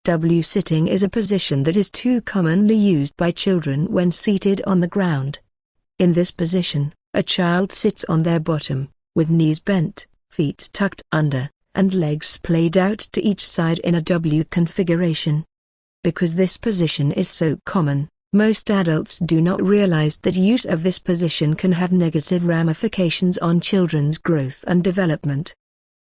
W-sitting is a position that is too commonly used by children when seated on the ground. In this position, a child sits on their bottom, with knees bent, feet tucked under, and legs splayed out to each side in a W configuration. Because this position is so common, most adults do not realize that use of this position can have negative ramifications on children's growth and development.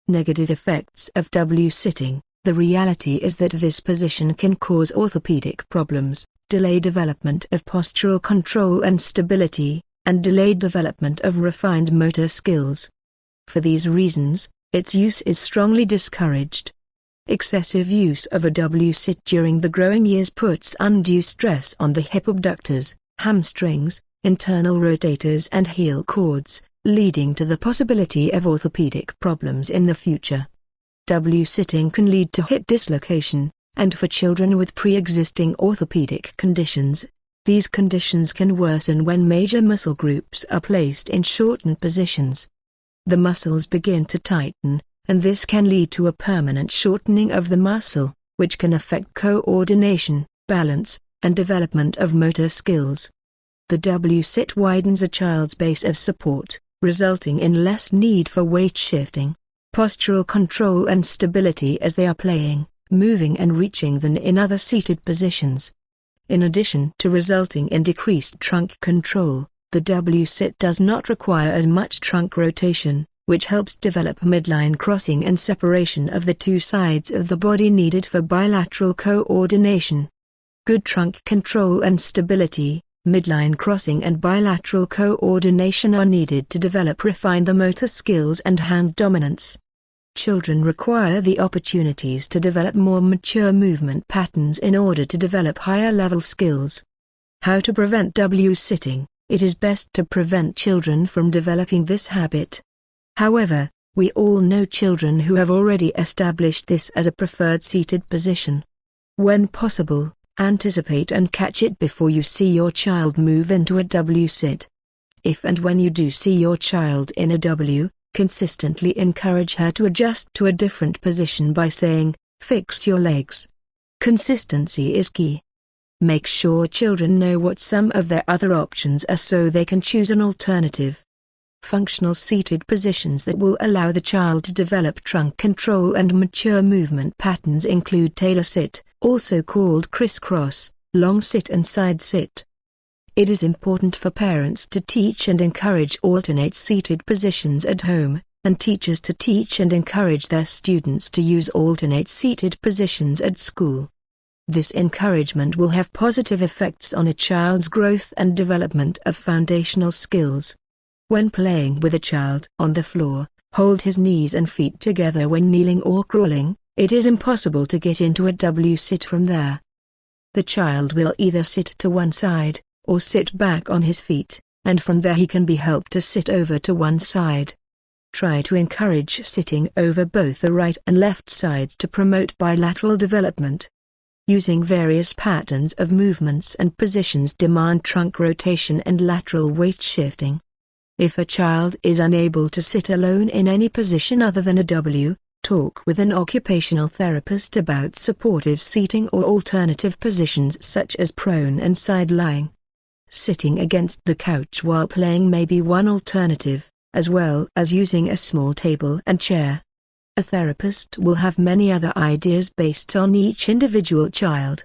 Negative effects of W-sitting. The reality is that this position can cause orthopedic problems, delay development of postural control and stability, and delayed development of refined motor skills. For these reasons, its use is strongly discouraged. Excessive use of a W-sit during the growing years puts undue stress on the hip abductors, hamstrings, internal rotators and heel cords, leading to the possibility of orthopedic problems in the future. W-sitting can lead to hip dislocation, and for children with pre-existing orthopedic conditions, these conditions can worsen when major muscle groups are placed in shortened positions. The muscles begin to tighten, and this can lead to a permanent shortening of the muscle, which can affect coordination, balance, and development of motor skills. The W-sit widens a child's base of support, resulting in less need for weight shifting, postural control and stability as they are playing, moving and reaching than in other seated positions. In addition to resulting in decreased trunk control, the W-sit does not require as much trunk rotation, which helps develop midline crossing and separation of the two sides of the body needed for bilateral coordination. Good trunk control and stability, midline crossing and bilateral coordination are needed to refine the motor skills and hand dominance. Children require the opportunities to develop more mature movement patterns in order to develop higher-level skills. How to prevent W-sitting? It is best to prevent children from developing this habit. However, we all know children who have already established this as a preferred seated position. When possible, anticipate and catch it before you see your child move into a W-sit. If and when you do see your child in a W, consistently encourage her to adjust to a different position by saying, "Fix your legs." Consistency is key. Make sure children know what some of their other options are so they can choose an alternative. Functional seated positions that will allow the child to develop trunk control and mature movement patterns include tailor sit, also called crisscross, long sit and side sit. It is important for parents to teach and encourage alternate seated positions at home, and teachers to teach and encourage their students to use alternate seated positions at school. This encouragement will have positive effects on a child's growth and development of foundational skills. When playing with a child on the floor, hold his knees and feet together when kneeling or crawling. It is impossible to get into a W-sit from there. The child will either sit to one side, or sit back on his feet, and from there he can be helped to sit over to one side. Try to encourage sitting over both the right and left sides to promote bilateral development. Using various patterns of movements and positions demand trunk rotation and lateral weight shifting. If a child is unable to sit alone in any position other than a W, talk with an occupational therapist about supportive seating or alternative positions such as prone and side lying. Sitting against the couch while playing may be one alternative, as well as using a small table and chair. A therapist will have many other ideas based on each individual child.